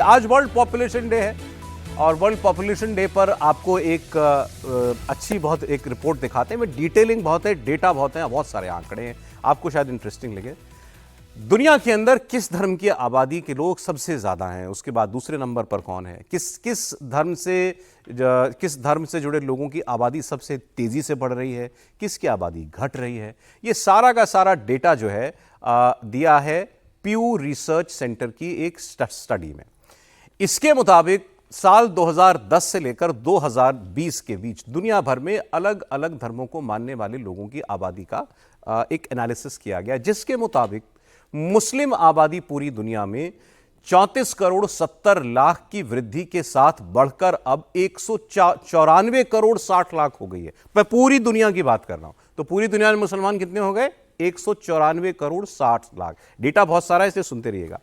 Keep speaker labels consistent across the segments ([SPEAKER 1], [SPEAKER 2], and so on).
[SPEAKER 1] आज world population day है और वर्ल्ड पॉपुलेशन डे पर आपको एक अच्छी बहुत एक रिपोर्ट दिखाते हैं। डिटेलिंग बहुत है, डेटा बहुत है, बहुत सारे आंकड़े हैं, आपको शायद इंटरेस्टिंग लगे। दुनिया के अंदर किस धर्म की आबादी के लोग सबसे ज्यादा हैं, उसके बाद दूसरे नंबर पर कौन है, किस धर्म से जुड़े लोगों की आबादी सबसे तेजी से बढ़ रही है, किसकी आबादी घट रही है, ये सारा का सारा डेटा जो है दिया है प्यू रिसर्च सेंटर की एक स्टडी में। इसके मुताबिक साल 2010 से लेकर 2020 के बीच दुनिया भर में अलग अलग धर्मों को मानने वाले लोगों की आबादी का एक एनालिसिस किया गया, जिसके मुताबिक मुस्लिम आबादी पूरी दुनिया में 34 करोड़ 70 लाख की वृद्धि के साथ बढ़कर अब 194 करोड़ 60 लाख हो गई है। मैं पूरी दुनिया की बात कर रहा हूं, तो पूरी दुनिया में मुसलमान कितने हो गए? 194 करोड़ 60 लाख। डेटा बहुत सारा है, इसलिए सुनते रहिएगा।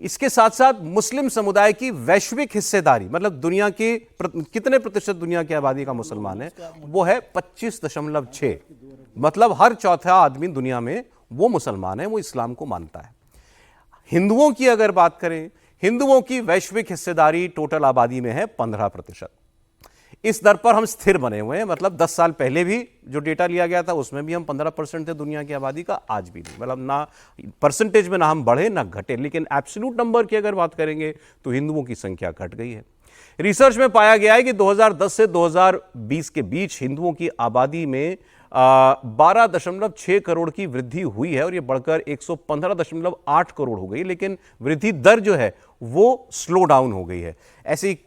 [SPEAKER 1] इसके साथ साथ मुस्लिम समुदाय की वैश्विक हिस्सेदारी, मतलब दुनिया के कितने प्रतिशत दुनिया की आबादी का मुसलमान है, वो है 25.6। मतलब हर चौथा आदमी दुनिया में वो मुसलमान है, वो इस्लाम को मानता है। हिंदुओं की अगर बात करें, हिंदुओं की वैश्विक हिस्सेदारी टोटल आबादी में है 15%। इस दर पर हम स्थिर बने हुए हैं। मतलब 10 साल पहले भी जो डेटा लिया गया था उसमें भी हम 15% थे दुनिया की आबादी का, आज भी नहीं। मतलब ना परसेंटेज में ना हम बढ़े ना घटे, लेकिन एब्सोल्यूट नंबर की अगर बात करेंगे तो हिंदुओं की संख्या घट गई है। रिसर्च में पाया गया है कि 2010 से 2020 के बीच हिंदुओं की आबादी में 12.6 करोड़ की वृद्धि हुई है और यह बढ़कर 115.8 करोड़ हो गई, लेकिन वृद्धि दर जो है वो स्लो डाउन हो गई है। ऐसी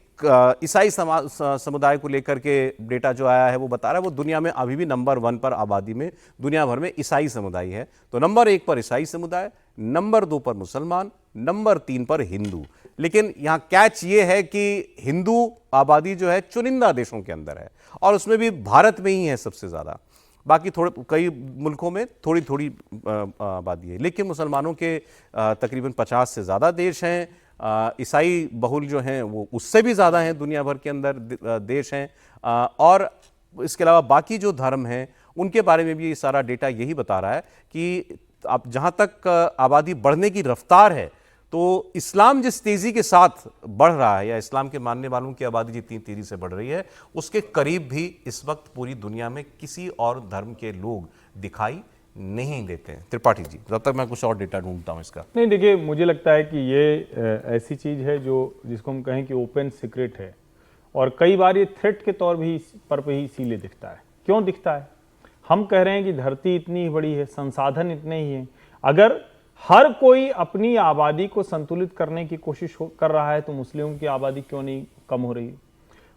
[SPEAKER 1] ईसाई समुदाय को लेकर के डेटा जो आया है वो बता रहा है वो दुनिया में अभी भी नंबर 1 पर आबादी में दुनिया भर में ईसाई समुदाय है। तो नंबर 1 पर ईसाई समुदाय, नंबर 2 पर मुसलमान, नंबर 3 पर हिंदू। लेकिन यहां कैच ये है कि हिंदू आबादी जो है चुनिंदा देशों के अंदर है और उसमें भी भारत में ही है सबसे ज्यादा। बाकी कई मुल्कों में थोड़ी थोड़ी आबादी है, लेकिन मुसलमानों के तकरीबन 50 से ज़्यादा देश हैं। ईसाई बहुल जो हैं वो उससे भी ज़्यादा हैं, दुनिया भर के अंदर देश हैं। और इसके अलावा बाकी जो धर्म हैं उनके बारे में भी ये सारा डेटा यही बता रहा है कि अब जहाँ तक आबादी बढ़ने की रफ्तार है, तो इस्लाम जिस तेज़ी के साथ बढ़ रहा है या इस्लाम के मानने वालों की आबादी जितनी तेज़ी से बढ़ रही है, उसके करीब भी इस वक्त पूरी दुनिया में किसी और धर्म के लोग दिखाई नहीं देते हैं। त्रिपाठी जी, जब तक मैं कुछ और डेटा ढूंढता हूं इसका।
[SPEAKER 2] नहीं, देखिए, मुझे लगता है कि ये ऐसी चीज़ है जिसको हम कहें कि ओपन सीक्रेट है और कई बार ये थ्रेट के तौर पर ही इसीलिए दिखता है। क्यों दिखता है? हम कह रहे हैं कि धरती इतनी बड़ी है, संसाधन इतने ही हैं, अगर हर कोई अपनी आबादी को संतुलित करने की कोशिश कर रहा है तो मुस्लिमों की आबादी क्यों नहीं कम हो रही है?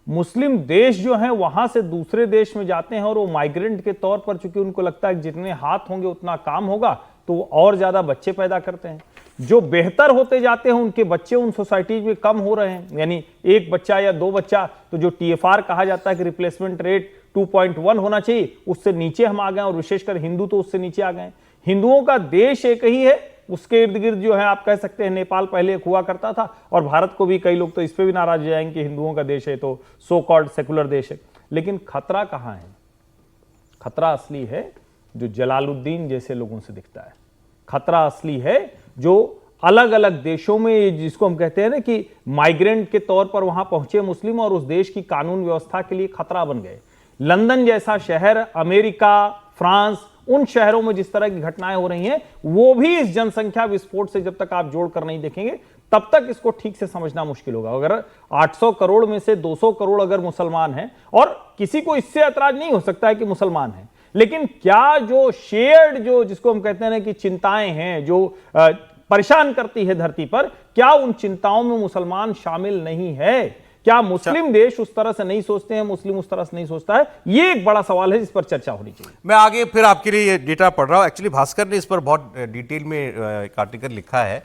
[SPEAKER 2] मुस्लिम देश जो हैं वहां से दूसरे देश में जाते हैं और वो माइग्रेंट के तौर पर, चूंकि उनको लगता है कि जितने हाथ होंगे उतना काम होगा, तो वो और ज्यादा बच्चे पैदा करते हैं। जो बेहतर होते जाते हैं उनके बच्चे उन सोसाइटीज में कम हो रहे हैं, यानी एक बच्चा या 2 बच्चा, तो जो TFR कहा जाता है कि रिप्लेसमेंट रेट 2.1 होना चाहिए, उससे नीचे हम आ गए और विशेषकर हिंदू तो उससे नीचे आ गए। हिंदुओं का देश एक ही है, उसके इर्द गिर्द जो है आप कह सकते हैं नेपाल पहले एक हुआ करता था, और भारत को भी कई लोग तो इस पे भी नाराज हो जाएंगे कि हिंदुओं का देश है तो सो कॉल्ड सेकुलर देश है। लेकिन खतरा कहां है? खतरा असली है जो जलालुद्दीन जैसे लोगों से दिखता है। खतरा असली है जो अलग अलग देशों में, जिसको हम कहते हैं ना कि माइग्रेंट के तौर पर वहां पहुंचे मुस्लिम और उस देश की कानून व्यवस्था के लिए खतरा बन गए। लंदन जैसा शहर, अमेरिका, फ्रांस, उन शहरों में जिस तरह की घटनाएं हो रही हैं, वो भी इस जनसंख्या विस्फोट से जब तक आप जोड़कर नहीं देखेंगे तब तक इसको ठीक से समझना मुश्किल होगा। अगर 800 करोड़ में से 200 करोड़ अगर मुसलमान हैं, और किसी को इससे ऐतराज नहीं हो सकता है कि मुसलमान हैं, लेकिन क्या जो शेयर्ड, जो जिसको हम कहते हैं ना कि चिंताएं हैं जो परेशान करती है धरती पर, क्या उन चिंताओं में मुसलमान शामिल नहीं है? क्या मुस्लिम देश उस तरह से नहीं सोचते हैं, मुस्लिम उस तरह से नहीं सोचता है? ये एक बड़ा सवाल है जिस पर चर्चा होनी चाहिए।
[SPEAKER 1] मैं आगे फिर आपके लिए ये डेटा पढ़ रहा हूं। एक्चुअली भास्कर ने इस पर बहुत डिटेल में एक आर्टिकल लिखा है।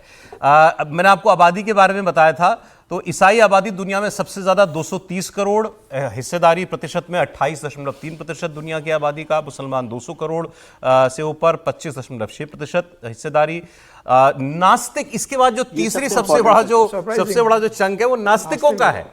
[SPEAKER 1] मैंने आपको आबादी के बारे में बताया था, तो ईसाई आबादी दुनिया में सबसे ज्यादा 230 करोड़, हिस्सेदारी प्रतिशत में 28.3% दुनिया की आबादी का। मुसलमान 200 करोड़ से ऊपर 25.6% हिस्सेदारी। नास्तिक, इसके बाद जो तीसरी सबसे बड़ा जो चंक है वो नास्तिकों का है।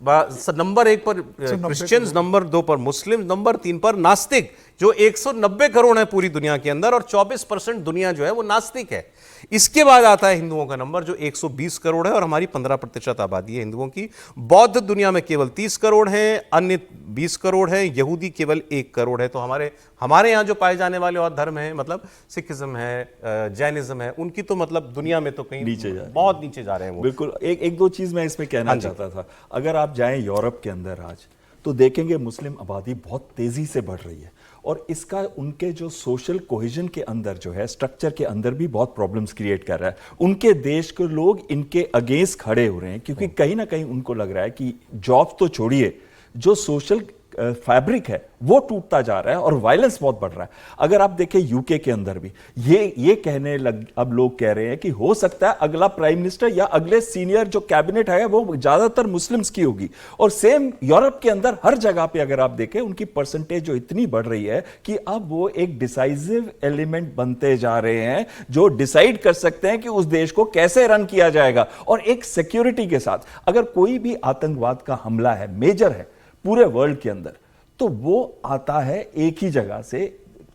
[SPEAKER 1] नंबर 1 पर क्रिश्चियंस, नंबर 2 पर मुस्लिम, नंबर 3 पर नास्तिक। जो 190 करोड़ है पूरी दुनिया के अंदर, और 24% दुनिया जो है वो नास्तिक है। इसके बाद आता है हिंदुओं का नंबर जो 120 करोड़ है, और हमारी 15% आबादी है हिंदुओं की। बौद्ध दुनिया में केवल 30 करोड़ हैं, अन्य 20 करोड़ हैं, यहूदी केवल 1 करोड़ है। तो हमारे यहाँ जो पाए जाने वाले और धर्म हैं, मतलब सिखिज्म है, जैनिज्म है, उनकी तो मतलब दुनिया में तो कहीं
[SPEAKER 3] नीचे
[SPEAKER 1] बहुत नीचे जा रहे हैं वो।
[SPEAKER 3] बिल्कुल। एक दो चीज मैं इसमें कहना चाहता था। अगर आप जाएं यूरोप के अंदर आज, तो देखेंगे मुस्लिम आबादी बहुत तेजी से बढ़ रही है, और इसका उनके जो सोशल कोहेजन के अंदर जो है, स्ट्रक्चर के अंदर भी बहुत प्रॉब्लम्स क्रिएट कर रहा है। उनके देश के लोग इनके अगेंस्ट खड़े हो रहे हैं, क्योंकि कहीं ना कहीं उनको लग रहा है कि जॉब तो छोड़िए, जो सोशल फैब्रिक है वो टूटता जा रहा है और वायलेंस बहुत बढ़ रहा है। अगर आप देखें यूके के अंदर भी ये कहने लग, अब लोग कह रहे हैं कि हो सकता है अगला प्राइम मिनिस्टर या अगले सीनियर जो कैबिनेट है वो ज्यादातर मुस्लिम्स की होगी। और सेम यूरोप के अंदर हर जगह पे अगर आप देखें, उनकी परसेंटेज जो इतनी बढ़ रही है कि अब वो एक डिसाइसिव एलिमेंट बनते जा रहे हैं, जो डिसाइड कर सकते हैं कि उस देश को कैसे रन किया जाएगा। और एक सिक्योरिटी के साथ, अगर कोई भी आतंकवाद का हमला है, मेजर है पूरे वर्ल्ड के अंदर, तो वो आता है एक ही जगह से,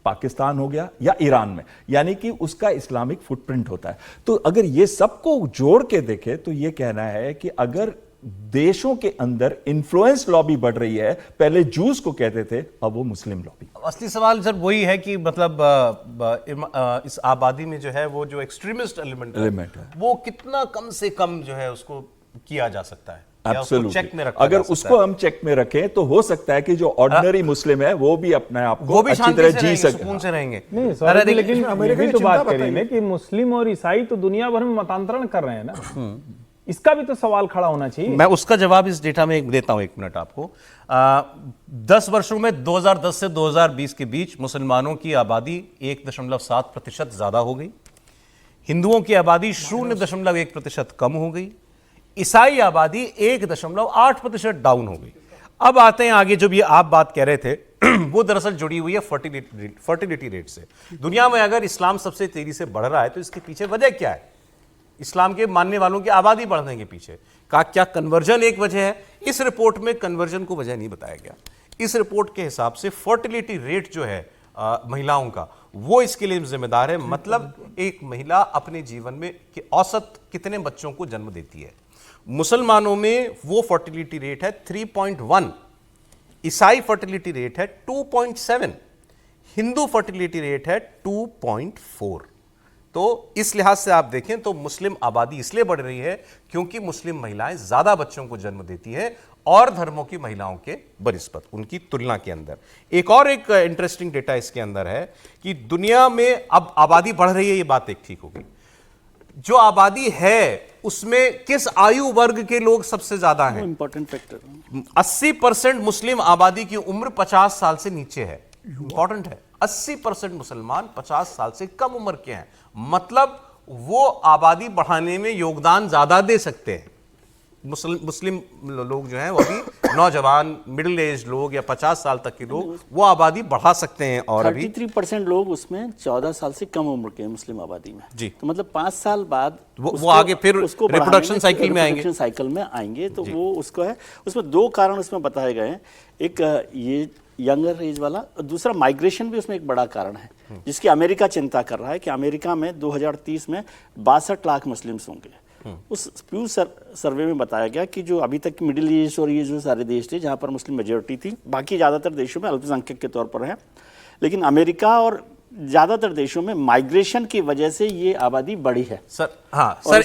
[SPEAKER 3] पाकिस्तान हो गया या ईरान में, यानी कि उसका इस्लामिक फुटप्रिंट होता है। तो अगर ये सबको जोड़ के देखें तो ये कहना है कि अगर देशों के अंदर इन्फ्लुएंस लॉबी बढ़ रही है, पहले जूस को कहते थे, अब वो मुस्लिम लॉबी।
[SPEAKER 1] असली सवाल सर वही है कि मतलब इस आबादी में जो है वो जो एक्सट्रीमिस्ट एलिमेंट है वो कितना कम से कम जो है उसको किया जा सकता है,
[SPEAKER 3] Absolutely. अगर उसको हम चेक में रखें तो हो सकता है कि जो ऑर्डिनरी मुस्लिम है वो भी अपने आप को अच्छी तरह जी सके,
[SPEAKER 1] सुकून से रहेंगे।
[SPEAKER 2] नहीं, लेकिन अमेरिका तो बात करी ना कि मुस्लिम और ईसाई तो दुनिया भर में मतांतरण कर रहे हैं ना, इसका भी तो सवाल खड़ा होना चाहिए।
[SPEAKER 1] मैं उसका जवाब इस डेटा में देता हूं, 1 मिनट आपको। 10 वर्षों में 2010 से 2020 के बीच मुसलमानों की आबादी 1.7% ज्यादा हो गई, हिंदुओं की आबादी 0.1% कम हो गई, ईसाई आबादी 1.8% डाउन हो गई। अब आते हैं आगे, जो भी आप बात कह रहे थे वो दरअसल जुड़ी हुई है फर्टिलिटी रेट से। दुनिया में अगर इस्लाम सबसे तेजी से बढ़ रहा है तो इसके पीछे वजह क्या है? इस्लाम के मानने वालों की आबादी बढ़ने के पीछे का क्या कन्वर्जन एक वजह है? इस रिपोर्ट में कन्वर्जन को वजह नहीं बताया गया। इस रिपोर्ट के हिसाब से फर्टिलिटी रेट जो है महिलाओं का, वो इसके लिए जिम्मेदार है। मतलब एक महिला अपने जीवन में औसत कितने बच्चों को जन्म देती है। मुसलमानों में वो फर्टिलिटी रेट है 3.1, ईसाई फर्टिलिटी रेट है 2.7, हिंदू फर्टिलिटी रेट है 2.4। तो इस लिहाज से आप देखें तो मुस्लिम आबादी इसलिए बढ़ रही है क्योंकि मुस्लिम महिलाएं ज्यादा बच्चों को जन्म देती है और धर्मों की महिलाओं के बनिस्बत, उनकी तुलना के अंदर। एक इंटरेस्टिंग डेटा इसके अंदर है कि दुनिया में अब आबादी बढ़ रही है, ये बात एक ठीक होगी। जो आबादी है उसमें किस आयु वर्ग के लोग सबसे ज्यादा हैं?
[SPEAKER 4] इंपॉर्टेंट फैक्टर
[SPEAKER 1] 80% मुस्लिम आबादी की उम्र 50 साल से नीचे है। इंपॉर्टेंट है, 80% मुसलमान 50 साल से कम उम्र के हैं। मतलब वो आबादी बढ़ाने में योगदान ज्यादा दे सकते हैं। मुस्लिम लोग जो हैं वो अभी नौजवान, मिडिल एज लोग या 50 साल तक के लोग वो आबादी बढ़ा सकते हैं। और
[SPEAKER 4] 33% लोग उसमें 14 साल से कम उम्र के मुस्लिम आबादी में
[SPEAKER 1] जी।
[SPEAKER 4] तो मतलब 5 साल बाद
[SPEAKER 1] वो आगे फिर रिप्रोडक्शन साइकिल में आएंगे।
[SPEAKER 4] तो वो उसको है, उसमें 2 कारण उसमें बताए गए हैं। एक ये यंगर एज वाला, और दूसरा माइग्रेशन भी उसमें एक बड़ा कारण है, जिसकी अमेरिका चिंता कर रहा है कि अमेरिका में 2030 में 62 लाख मुस्लिम्स होंगे। उस प्यू सर्वे में बताया गया कि जो अभी तक मिडिल ईस्ट और ये जो सारे देश थे जहाँ पर मुस्लिम मेजोरिटी थी, बाकी ज़्यादातर देशों में अल्पसंख्यक के तौर पर है, लेकिन अमेरिका और ज़्यादातर देशों में माइग्रेशन की वजह से ये आबादी बढ़ी है।
[SPEAKER 1] सर हाँ सर,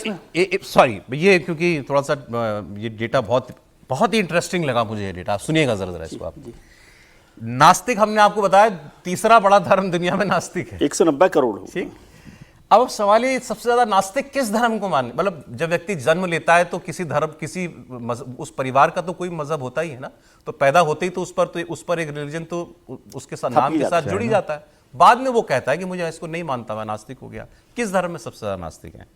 [SPEAKER 1] सॉरी ये क्योंकि थोड़ा सा ये डेटा बहुत ही इंटरेस्टिंग लगा मुझे ये डेटा। सुनिएगा जरा इसको आप। नास्तिक हमने आपको बताया तीसरा बड़ा धर्म दुनिया में नास्तिक है,
[SPEAKER 4] 190 करोड़।
[SPEAKER 1] ठीक, अब सवाल ये सबसे ज्यादा नास्तिक किस धर्म को माने? मतलब जब व्यक्ति जन्म लेता है तो किसी धर्म, किसी उस परिवार का तो कोई मजहब होता ही है ना, तो पैदा होते ही तो उस पर एक रिलीजन तो उसके साथ नाम के साथ जुड़ ही जाता है। बाद में वो कहता है कि मुझे इसको नहीं मानता, मैं नास्तिक हो गया। किस धर्म में सबसे ज्यादा नास्तिक है?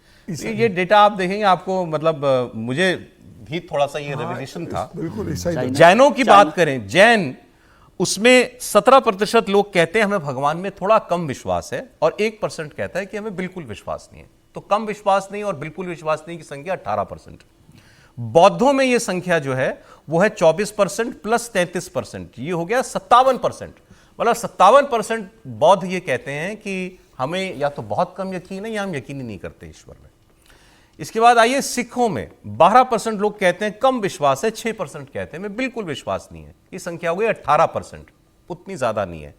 [SPEAKER 1] ये डेटा आप देखेंगे आपको, मतलब मुझे भी थोड़ा सा ये रिविलेशन था। जैनों की बात करें, जैन उसमें 17% लोग कहते हैं हमें भगवान में थोड़ा कम विश्वास है, और 1% कहता है कि हमें बिल्कुल विश्वास नहीं है। तो कम विश्वास नहीं और बिल्कुल विश्वास नहीं की संख्या 18%। बौद्धों में यह संख्या जो है वो है 24% प्लस 33%, ये हो गया 57%। मतलब 57% बौद्ध ये कहते हैं कि हमें या तो बहुत कम यकीन है या हम यकीन ही नहीं करते ईश्वर में। इसके बाद आइए सिखों में 12% लोग कहते हैं कम विश्वास है, 6% कहते हैं मैं बिल्कुल विश्वास नहीं है। ये संख्या हो गई 18%, उतनी ज्यादा नहीं है।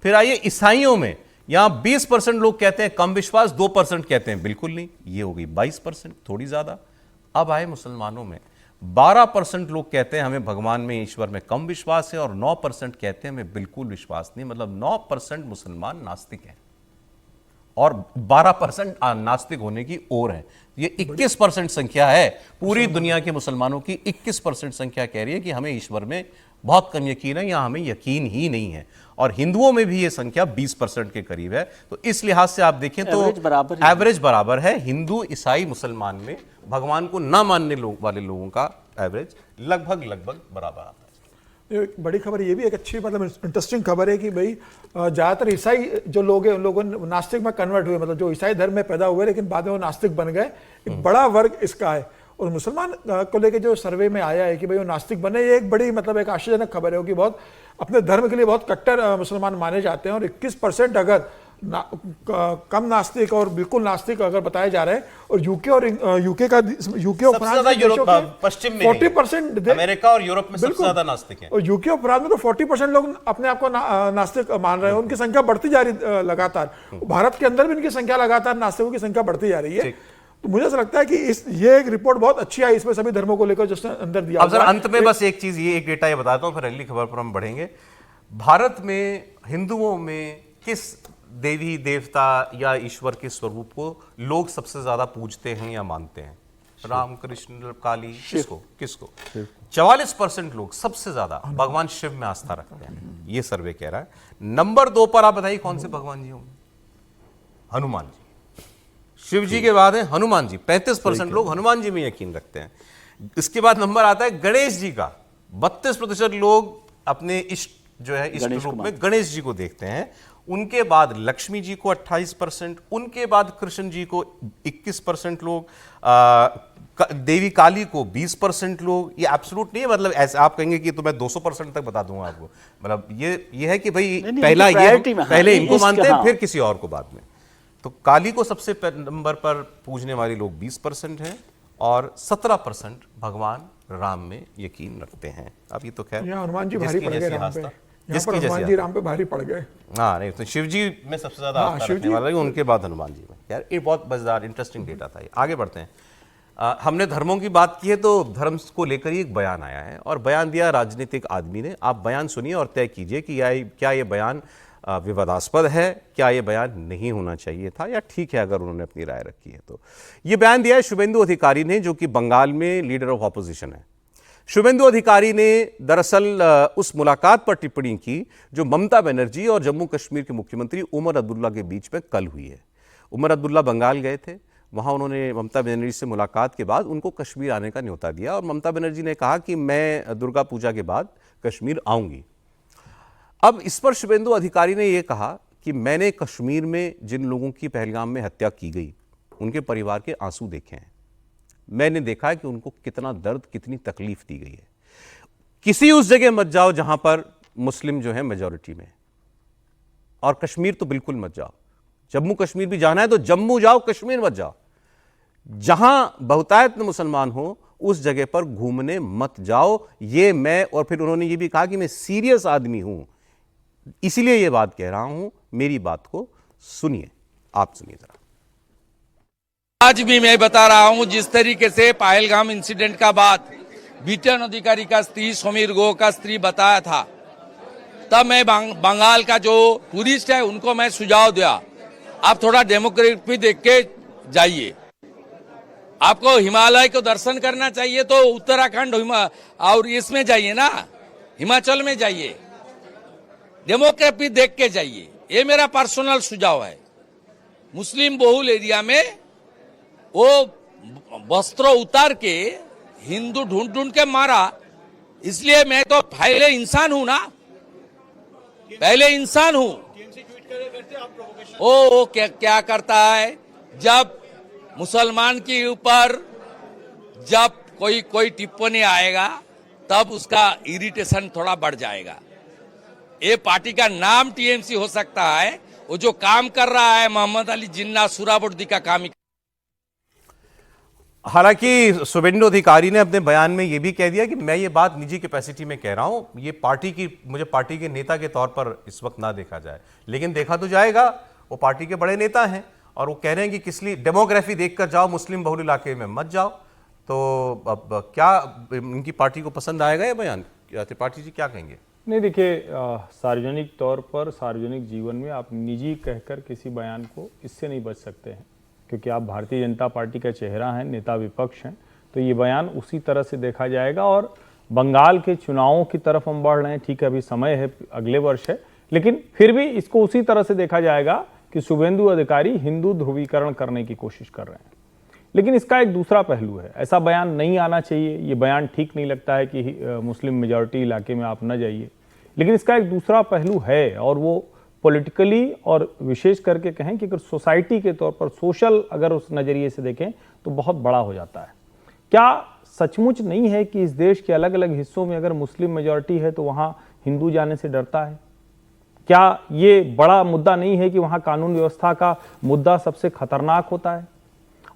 [SPEAKER 1] फिर आइए ईसाइयों में, यहां 20% लोग कहते हैं कम विश्वास, 2% कहते हैं बिल्कुल नहीं, ये हो गई 22%, थोड़ी ज्यादा। अब आए मुसलमानों में, 12% लोग कहते हैं हमें भगवान में, ईश्वर में कम विश्वास है, और 9% कहते हैं हमें बिल्कुल विश्वास नहीं। मतलब 9% मुसलमान नास्तिक हैं और 12% नास्तिक होने की ओर है। ये 21% संख्या है पूरी दुनिया के मुसलमानों की। 21% संख्या कह रही है कि हमें ईश्वर में बहुत कम यकीन है या हमें यकीन ही नहीं है। और हिंदुओं में भी ये संख्या 20% के करीब है। तो इस लिहाज से आप देखें तो एवरेज बराबर है। हिंदू, ईसाई, मुसलमान में भगवान को ना मानने वाले लोगों का एवरेज लगभग बराबर आता है।
[SPEAKER 5] एक बड़ी खबर ये भी एक अच्छी मतलब इंटरेस्टिंग खबर है कि भाई ज़्यादातर ईसाई जो लोग हैं उन लोगों ने नास्तिक में कन्वर्ट हुए, मतलब जो ईसाई धर्म में पैदा हुए लेकिन बाद में वो नास्तिक बन गए, एक बड़ा वर्ग इसका है। और मुसलमान को लेकर जो सर्वे में आया है कि भाई वो नास्तिक बने, ये एक बड़ी मतलब एक आश्चर्यजनक खबर है कि बहुत अपने धर्म के लिए बहुत कट्टर मुसलमान माने जाते हैं। और 21% अगर कम नास्तिक और बिल्कुल नास्तिक अगर बताए जा रहे हैं, और यूके और फ्रांस
[SPEAKER 1] पश्चिम में
[SPEAKER 5] 40%,
[SPEAKER 1] अमेरिका और यूरोप में सबसे ज्यादा नास्तिक हैं।
[SPEAKER 5] और यूके और फ्रांस में तो 40% लोग अपने आप को नास्तिक मान रहे हैं। उनकी संख्या बढ़ती जा रही लगातार। भारत के अंदर भी इनकी संख्या लगातार, नास्तिकों की संख्या बढ़ती जा रही है। तो मुझे ऐसा लगता है कि ये एक रिपोर्ट बहुत अच्छी आई इसमें सभी धर्मों को लेकर जिसने अंदर दिया।
[SPEAKER 1] अब सर अंत में बस एक चीज, ये एक डेटा ये बताता हूं, फिर अगली खबर पर हम बढ़ेंगे। भारत में हिंदुओं में किस देवी देवता या ईश्वर के स्वरूप को लोग सबसे ज्यादा पूजते हैं या मानते हैं? राम, कृष्ण, काली, किसको? 44% लोग सबसे ज्यादा भगवान शिव में आस्था रखते हैं, ये सर्वे कह रहा है। नंबर 2 पर आप बताइए कौन से भगवान जी होंगे? हनुमान जी। शिव जी के बाद है हनुमान जी, 35% लोग हनुमान जी में यकीन रखते हैं। इसके बाद नंबर आता है गणेश जी का, 32% लोग अपने इष्ट जो है इष्ट रूप में गणेश जी को देखते हैं। उनके बाद लक्ष्मी जी को 28%, उनके बाद कृष्ण जी को 21% लोग, देवी काली को 20% लोग। ये एब्सोल्यूट नहीं है, मतलब ऐसे आप कहेंगे कि तो मैं 200% तक बता दूंगा आपको। मतलब ये है कि भाई पहला ये पहले इनको मानते हैं, फिर किसी और को बाद में। तो काली को सबसे नंबर पर पूजने वाले लोग 20% हैं और 17% भगवान राम में यकीन रखते हैं। अब ये तो खैर
[SPEAKER 5] हनुमान जी भारी पड़ गए राम पे, हनुमान जी राम पे भारी पड़ गए।
[SPEAKER 1] हाँ नहीं, तो शिव जी में सबसे ज्यादा आस्था रखने वाला है, उनके बाद हनुमान जी में। यार ये बहुत मजेदार इंटरेस्टिंग डेटा था। आगे बढ़ते हैं। हमने धर्मों की बात की है, तो धर्म को लेकर ही एक बयान आया है और बयान दिया राजनीतिक आदमी ने। आप बयान सुनिए और तय कीजिए कि क्या ये बयान विवादास्पद है, क्या ये बयान नहीं होना चाहिए था, या ठीक है अगर उन्होंने अपनी राय रखी है तो। ये बयान दिया है शुभेंदु अधिकारी ने, जो कि बंगाल में लीडर ऑफ ऑपोजिशन है। शुभेंदु अधिकारी ने दरअसल उस मुलाकात पर टिप्पणी की जो ममता बनर्जी और जम्मू कश्मीर के मुख्यमंत्री उमर अब्दुल्ला के बीच में कल हुई है। उमर अब्दुल्ला बंगाल गए थे, वहां उन्होंने ममता बनर्जी से मुलाकात के बाद उनको कश्मीर आने का न्योता दिया और ममता बनर्जी ने कहा कि मैं दुर्गा पूजा के बाद कश्मीर आऊंगी। अब इस पर शुभेंदु अधिकारी ने यह कहा कि मैंने कश्मीर में जिन लोगों की पहलगाम में हत्या की गई उनके परिवार के आंसू देखे हैं। मैंने देखा है कि उनको कितना दर्द, कितनी तकलीफ दी गई है। किसी उस जगह मत जाओ जहां पर मुस्लिम जो है मेजॉरिटी में, और कश्मीर तो बिल्कुल मत जाओ। जम्मू कश्मीर भी जाना है तो जम्मू जाओ, कश्मीर मत जाओ। जहां बहुतायत में मुसलमान हो उस जगह पर घूमने मत जाओ। ये मैं, और फिर उन्होंने ये भी कहा कि मैं सीरियस आदमी हूं, इसीलिए ये बात कह रहा हूं, मेरी बात को सुनिए। आप सुनिए जरा।
[SPEAKER 6] आज भी मैं बता रहा हूं, जिस तरीके से पहलगाम इंसिडेंट का बाद बीटन अधिकारी का स्त्री समीर गो का स्त्री बताया था, तब मैं बंगाल का जो टूरिस्ट है उनको मैं सुझाव दिया, आप थोड़ा डेमोग्राफी देख के जाइए। आपको हिमालय को दर्शन करना चाहिए तो उत्तराखंड और इसमें जाइए ना, हिमाचल में जाइए, डेमोग्राफी देख के जाइए। ये मेरा पर्सनल सुझाव है। मुस्लिम बहुल एरिया में वो वस्त्र उतार के हिंदू ढूंढ ढूंढ के मारा, इसलिए मैं तो पहले इंसान हूं ना, पहले इंसान हूं। वो क्या करता है, जब मुसलमान के ऊपर जब कोई टिप्पणी आएगा तब उसका इरिटेशन थोड़ा बढ़ जाएगा। ये पार्टी का नाम टीएमसी हो सकता है, वो जो काम कर रहा है मोहम्मद अली जिन्ना सुराबुर्दी का काम ही।
[SPEAKER 1] हालांकि शुभेंदु अधिकारी ने अपने बयान में यह भी कह दिया कि मैं ये बात निजी कैपेसिटी में कह रहा हूं, ये मुझे पार्टी के नेता के तौर पर इस वक्त ना देखा जाए, लेकिन देखा तो जाएगा। वो पार्टी के बड़े नेता हैं और वो कह रहे हैं कि किस लिए डेमोग्राफी देखकर जाओ, मुस्लिम बहुल इलाके में मत जाओ। तो अब क्या इनकी पार्टी को पसंद आएगा ये बयान? त्रिपाठी जी क्या कहेंगे?
[SPEAKER 2] नहीं, देखिए, सार्वजनिक तौर पर सार्वजनिक जीवन में आप निजी कहकर किसी बयान को इससे नहीं बच सकते हैं, क्योंकि आप भारतीय जनता पार्टी का चेहरा हैं, नेता विपक्ष हैं। तो ये बयान उसी तरह से देखा जाएगा। और बंगाल के चुनावों की तरफ हम बढ़ रहे हैं, ठीक है, अभी समय है, अगले वर्ष है, लेकिन फिर भी इसको उसी तरह से देखा जाएगा कि शुभेंदु अधिकारी हिंदू ध्रुवीकरण करने की कोशिश कर रहे हैं। लेकिन इसका एक दूसरा पहलू है, ऐसा बयान नहीं आना चाहिए, ये बयान ठीक नहीं लगता है कि मुस्लिम मेजॉरिटी इलाके में आप न जाइए। लेकिन इसका एक दूसरा पहलू है, और वो पॉलिटिकली और विशेष करके कहें कि अगर सोसाइटी के तौर पर, सोशल अगर उस नज़रिए से देखें तो बहुत बड़ा हो जाता है। क्या सचमुच नहीं है कि इस देश के अलग अलग हिस्सों में अगर मुस्लिम मेजॉरिटी है तो वहाँ हिंदू जाने से डरता है? क्या ये बड़ा मुद्दा नहीं है कि वहाँ कानून व्यवस्था का मुद्दा सबसे खतरनाक होता है?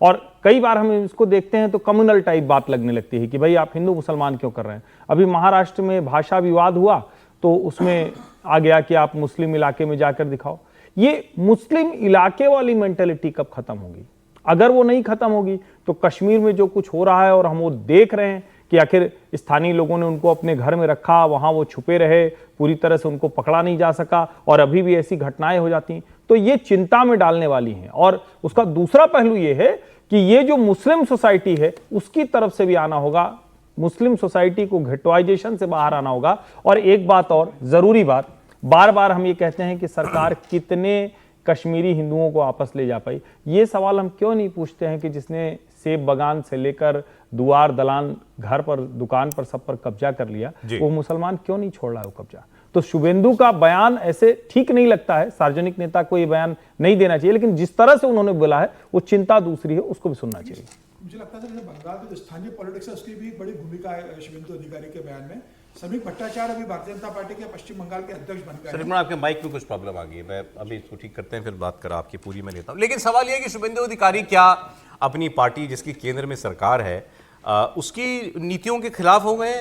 [SPEAKER 2] और कई बार हम इसको देखते हैं तो कम्युनल टाइप बात लगने लगती है कि भाई आप हिंदू मुसलमान क्यों कर रहे हैं। अभी महाराष्ट्र में भाषा विवाद हुआ तो उसमें आ गया कि आप मुस्लिम इलाके में जाकर दिखाओ। ये मुस्लिम इलाके वाली मेंटेलिटी कब खत्म होगी? अगर वो नहीं खत्म होगी तो कश्मीर में जो कुछ हो रहा है और हम वो देख रहे हैं कि आखिर स्थानीय लोगों ने उनको अपने घर में रखा, वहां वो छुपे रहे, पूरी तरह से उनको पकड़ा नहीं जा सका और अभी भी ऐसी घटनाएं हो जाती, तो ये चिंता में डालने वाली हैं। और उसका दूसरा पहलू ये है कि ये जो मुस्लिम सोसाइटी है उसकी तरफ से भी आना होगा, मुस्लिम सोसाइटी को घटवाइजेशन से बाहर आना होगा। और एक बात और जरूरी बात, बार बार हम ये कहते हैं कि सरकार कितने कश्मीरी हिंदुओं को वापस ले जा पाई। ये सवाल हम क्यों नहीं पूछते हैं कि जिसने सेब बागान से लेकर दुआर दलान घर पर दुकान पर सब पर कब्जा कर लिया, वो मुसलमान क्यों नहीं छोड़ रहा है वो कब्जा? तो शुभेंदु का बयान ऐसे ठीक नहीं लगता है, सार्वजनिक नेता को ये बयान नहीं देना चाहिए, लेकिन जिस तरह से उन्होंने बोला है वो चिंता दूसरी है, उसको भी सुनना चाहिए।
[SPEAKER 5] मुझे लगता है जैसे बंगाल की जो स्थानीय पॉलिटिक्स है उसकी भी बड़ी भूमिका है शुभेंदु अधिकारी के बयान में। समीक भट्टाचार्य अभी भारतीय जनता पार्टी के पश्चिम बंगाल के अध्यक्ष बन गए।
[SPEAKER 1] सर, आपके माइक में कुछ प्रॉब्लम आ गई है, मैं अभी इसको ठीक करते हैं, फिर बात करा आपकी पूरी में लेता हूं। लेकिन सवाल यह है कि शुभेंदु अधिकारी क्या अपनी पार्टी जिसकी केंद्र में सरकार है उसकी नीतियों के खिलाफ हो गए?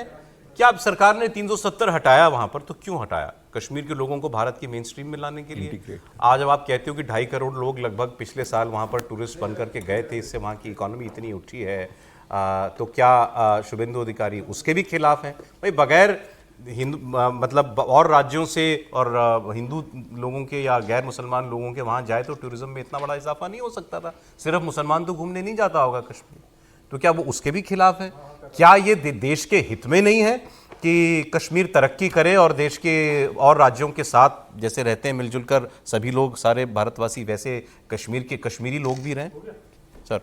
[SPEAKER 1] क्या अब सरकार ने 370 हटाया वहां पर, तो क्यों हटाया? कश्मीर के लोगों को भारत की मेन स्ट्रीम में लाने के लिए। आज अब आप कहते हो कि 2.5 करोड़ लोग लगभग पिछले साल वहां पर टूरिस्ट बन करके गए थे, इससे वहां की इकोनॉमी इतनी उठी है, तो क्या शुभेंदु अधिकारी उसके भी खिलाफ हैं? भाई बगैर हिंदू मतलब और राज्यों से और हिंदू लोगों के या गैर मुसलमान लोगों के वहां जाए तो टूरिज्म में इतना बड़ा इजाफा नहीं हो सकता था। सिर्फ मुसलमान तो घूमने नहीं जाता होगा कश्मीर, तो क्या वो उसके भी खिलाफ है? क्या ये देश के हित में नहीं है कि कश्मीर तरक्की करे और देश के और राज्यों के साथ जैसे रहते हैं मिलजुल कर सभी लोग, सारे भारतवासी, वैसे कश्मीर के कश्मीरी लोग भी रहें? सर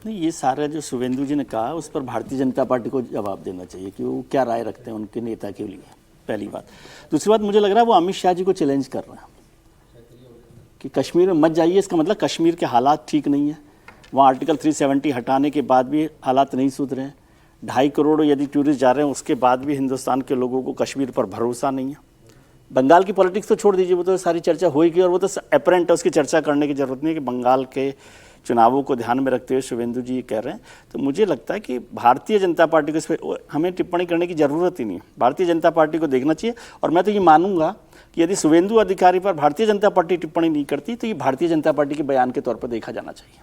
[SPEAKER 4] नहीं, ये सारा जो शुभेंदु जी ने कहा उस पर भारतीय जनता पार्टी को जवाब देना चाहिए कि वो क्या राय रखते हैं उनके नेता के लिए, पहली बात। दूसरी बात, मुझे लग रहा है वो अमित शाह जी को चैलेंज कर रहे हैं कि कश्मीर में मत जाइए। इसका मतलब कश्मीर के हालात ठीक नहीं है, वहाँ आर्टिकल 370 हटाने के बाद भी हालात नहीं सुधरे हैं। 2.5 करोड़ यदि टूरिस्ट जा रहे हैं उसके बाद भी हिंदुस्तान के लोगों को कश्मीर पर भरोसा नहीं है। बंगाल की पॉलिटिक्स तो छोड़ दीजिए, वो तो सारी चर्चा हो ही गई और वो तो अपरेंट है, उसकी चर्चा करने की जरूरत नहीं है कि बंगाल के चुनावों को ध्यान में रखते हुए शुभेंदु जी कह रहे हैं। तो मुझे लगता है कि भारतीय जनता पार्टी को इस पर हमें टिप्पणी करने की ज़रूरत ही नहीं है, भारतीय जनता पार्टी को देखना चाहिए। और मैं तो ये मानूंगा कि यदि शुभेंदु अधिकारी पर भारतीय जनता पार्टी टिप्पणी नहीं करती तो ये भारतीय जनता पार्टी के बयान के तौर पर देखा जाना चाहिए।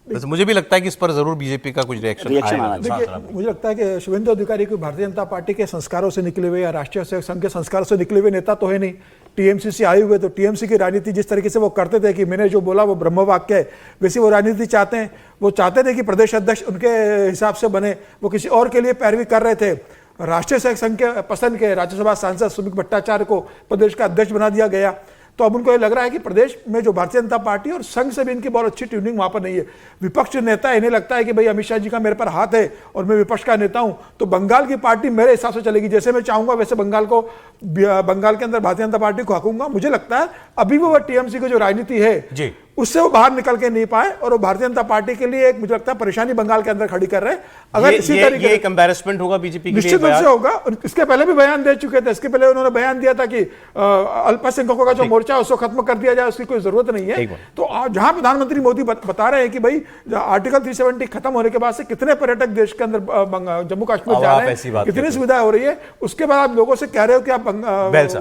[SPEAKER 1] वैसे मुझे भी लगता है कि इस पर जरूर बीजेपी का कुछ रिएक्शन आएगा।
[SPEAKER 5] देखिए, मुझे लगता है कि शुभेंदु अधिकारी को भारतीय जनता पार्टी के संस्कारों से निकले हुए या राष्ट्रीय सेवक संघ के संस्कारों से निकले हुए नेता तो है नहीं, टीएमसी से आए हुए। तो टीएमसी की राजनीति जिस तरीके से वो करते थे कि मैंने जो बोला वो ब्रह्म वाक्य है, वैसी वो राजनीति चाहते हैं। वो चाहते थे कि प्रदेश अध्यक्ष उनके हिसाब से बने, वो किसी और के लिए पैरवी कर रहे थे। राष्ट्रीय सेवक संघ के पसंद के राज्यसभा सांसद समीक भट्टाचार्य को प्रदेश का अध्यक्ष बना दिया गया। तो अब उनको ये लग रहा है कि प्रदेश में जो भारतीय जनता पार्टी और संघ से भी इनकी बहुत अच्छी ट्यूनिंग वहां पर नहीं है। विपक्ष नेता इन्हें लगता है कि भाई अमित शाह जी का मेरे पर हाथ है और मैं विपक्ष का नेता हूं, तो बंगाल की पार्टी मेरे हिसाब से चलेगी। जैसे मैं चाहूंगा वैसे बंगाल के अंदर भारतीय जनता पार्टी को हकूंगा। मुझे लगता है अभी वो टीएमसी की जो राजनीति है उससे वो बाहर निकल के नहीं पाए और वो भारतीय जनता पार्टी के लिए एक मुझे लगता है परेशानी बंगाल के अंदर खड़ी कर रहे हैं। अगर इसी तरीके
[SPEAKER 1] ये एक एम्बैरेसमेंट होगा बीजेपी के लिए।
[SPEAKER 5] निश्चित रूप से होगा। इसके पहले भी बयान दे चुके थे, इसके पहले उन्होंने बयान दिया था कि अल्पसंख्यकों का जो मोर्चा है उसको खत्म कर दिया जाए, उसकी कोई जरूरत नहीं है। तो जहां प्रधानमंत्री मोदी बता रहे हैं कि भाई आर्टिकल 370 खत्म होने के बाद से कितने पर्यटक देश के अंदर जम्मू कश्मीर जा रहे हैं, कितनी सुविधा हो रही है, उसके बाद आप लोगों से कह रहे हो कि आप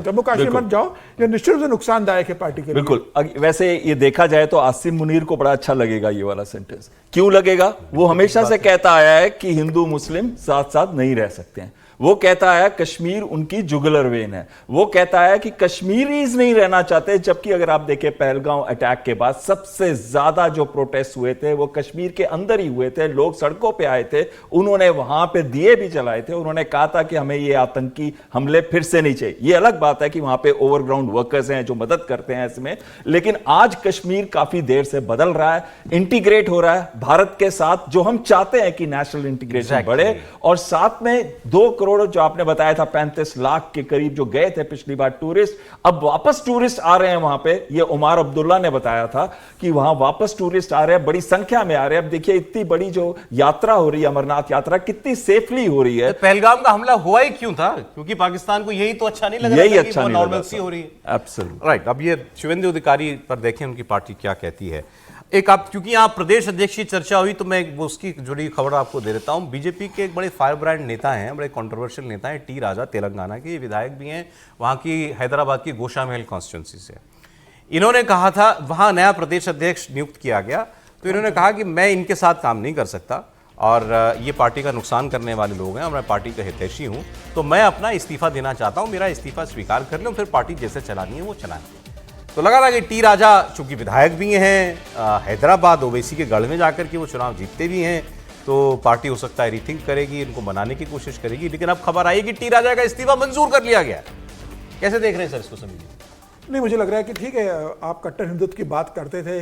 [SPEAKER 5] जम्मू कश्मीर मत जाओ, ये निश्चित रूप से नुकसानदायक है पार्टी के लिए।
[SPEAKER 3] बिल्कुल। वैसे ये देखा जाए तो आसिम मुनीर को बड़ा अच्छा लगेगा ये वाला सेंटेंस। क्यों लगेगा? वो हमेशा से कहता आया है कि हिंदू मुस्लिम साथ साथ नहीं रह सकते हैं। वो कहता है कश्मीर उनकी जुगलर वेन है। वो कहता है कि कश्मीरीज नहीं रहना चाहते, जबकि अगर आप देखें पहलगांव अटैक के बाद सबसे ज्यादा जो प्रोटेस्ट हुए थे वो कश्मीर के अंदर ही हुए थे। लोग सड़कों पे आए थे, उन्होंने वहां पे दिए भी जलाए थे, उन्होंने कहा था कि हमें ये आतंकी हमले फिर से नहीं चाहिए। ये अलग बात है कि वहां पे ओवरग्राउंड वर्कर्स हैं जो मदद करते हैं इसमें, लेकिन आज कश्मीर काफी देर से बदल रहा है, इंटीग्रेट हो रहा है भारत के साथ, जो हम चाहते हैं कि नेशनल इंटीग्रेशन बढ़े। और साथ में 2 करोड़ जो आपने बताया था 35 लाख के करीब जो गए थे पिछली बार टूरिस्ट, अब वापस टूरिस्ट आ रहे हैं वहां पे। ये उमर अब्दुल्ला ने बताया था कि वहां वापस टूरिस्ट आ रहे हैं, बड़ी संख्या में आ रहे हैं। अब देखिए इतनी बड़ी जो यात्रा हो रही है, अमरनाथ यात्रा, कितनी सेफली हो रही है।
[SPEAKER 1] तो पहलगाम का हमला हुआ ही क्यों था? क्योंकि पाकिस्तान को यही तो अच्छा नहीं लग रहा,
[SPEAKER 3] यही अच्छा नहीं
[SPEAKER 1] नॉर्मलसी हो रही है।
[SPEAKER 3] Absolutely
[SPEAKER 1] right. अब ये शुभेंदु अधिकारी पर देखें उनकी पार्टी क्या कहती है। एक आप, क्योंकि यहाँ प्रदेश अध्यक्ष की चर्चा हुई तो मैं उसकी जुड़ी खबर आपको दे देता हूँ। बीजेपी के एक बड़े फायर ब्रांड नेता हैं, बड़े कंट्रोवर्शियल नेता हैं, टी राजा, तेलंगाना के विधायक भी हैं, वहाँ की हैदराबाद की गोशामहल कॉन्स्टिट्यूंसी से। इन्होंने कहा था, वहाँ नया प्रदेश अध्यक्ष नियुक्त किया गया तो इन्होंने कहा कि मैं इनके साथ काम नहीं कर सकता और ये पार्टी का नुकसान करने वाले लोग हैं और मैं पार्टी का हितैषी हूँ, तो मैं अपना इस्तीफा देना चाहता हूँ, मेरा इस्तीफा स्वीकार कर लें, फिर पार्टी जैसे चलानी है वो चलाएं। तो लगा था कि टी राजा चूंकि विधायक भी हैं, हैदराबाद ओवैसी के गढ़ में जाकर के वो चुनाव जीतते भी हैं, तो पार्टी हो सकता है रीथिंक करेगी, इनको बनाने की कोशिश करेगी। लेकिन अब खबर आई कि टी राजा का इस्तीफा मंजूर कर लिया गया। कैसे देख रहे हैं सर इसको? समझिए।
[SPEAKER 5] नहीं, मुझे लग रहा है कि ठीक है, आप कट्टर हिंदुत्व की बात करते थे,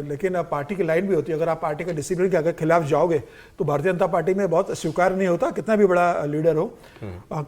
[SPEAKER 5] लेकिन पार्टी की लाइन भी होती है। अगर आप पार्टी के डिसिप्लिन के अगर खिलाफ जाओगे तो भारतीय जनता पार्टी में बहुत स्वीकार नहीं होता, कितना भी बड़ा लीडर हो।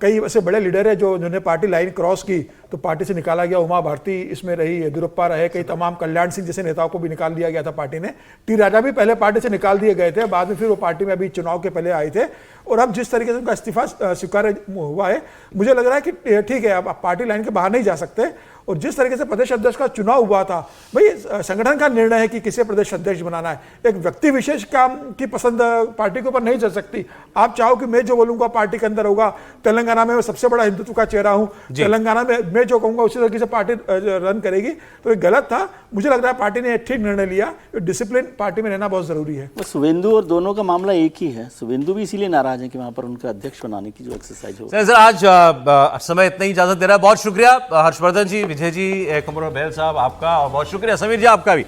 [SPEAKER 5] कई ऐसे बड़े लीडर है जिन्होंने पार्टी लाइन क्रॉस की तो पार्टी से निकाला गया। उमा भारती इसमें रही, येदियुरप्पा रहे, कई तमाम कल्याण सिंह जैसे नेताओं को भी निकाल दिया गया था पार्टी ने। टी राजा भी पहले पार्टी से निकाल दिए गए थे, बाद में फिर वो पार्टी में अभी चुनाव के पहले आए थे। और अब जिस तरीके से उनका इस्तीफा स्वीकार हुआ है, मुझे लग रहा है कि ठीक है, अब पार्टी लाइन के बाहर नहीं जा सकते। और जिस तरीके से प्रदेश अध्यक्ष का चुनाव हुआ था, भाई संगठन का निर्णय है कि किसे प्रदेश अध्यक्ष बनाना है, एक व्यक्ति विशेष काम की पसंद पार्टी के ऊपर नहीं चल सकती। आप चाहो कि मैं जो बोलूंगा पार्टी के अंदर होगा, तेलंगाना में मैं सबसे बड़ा हिंदुत्व का चेहरा हूं, तेलंगाना में मैं जो कहूंगा उसी तरीके से पार्टी रन करेगी, तो ये गलत था। मुझे लग रहा है पार्टी ने ठीक निर्णय लिया। डिसिप्लिन पार्टी में रहना बहुत जरूरी है।
[SPEAKER 4] शुभेंदु और दोनों का मामला एक ही है। शुभेंदु भी इसीलिए नाराज है कि वहां पर उनका अध्यक्ष बनाने की जो एक्सरसाइज हो।
[SPEAKER 1] सर आज समय इतना ही इजाजत दे रहा है। बहुत शुक्रिया हर्षवर्धन जी, विजय जी, कुमर बैल साहब आपका, और बहुत शुक्रिया समीर जी आपका भी।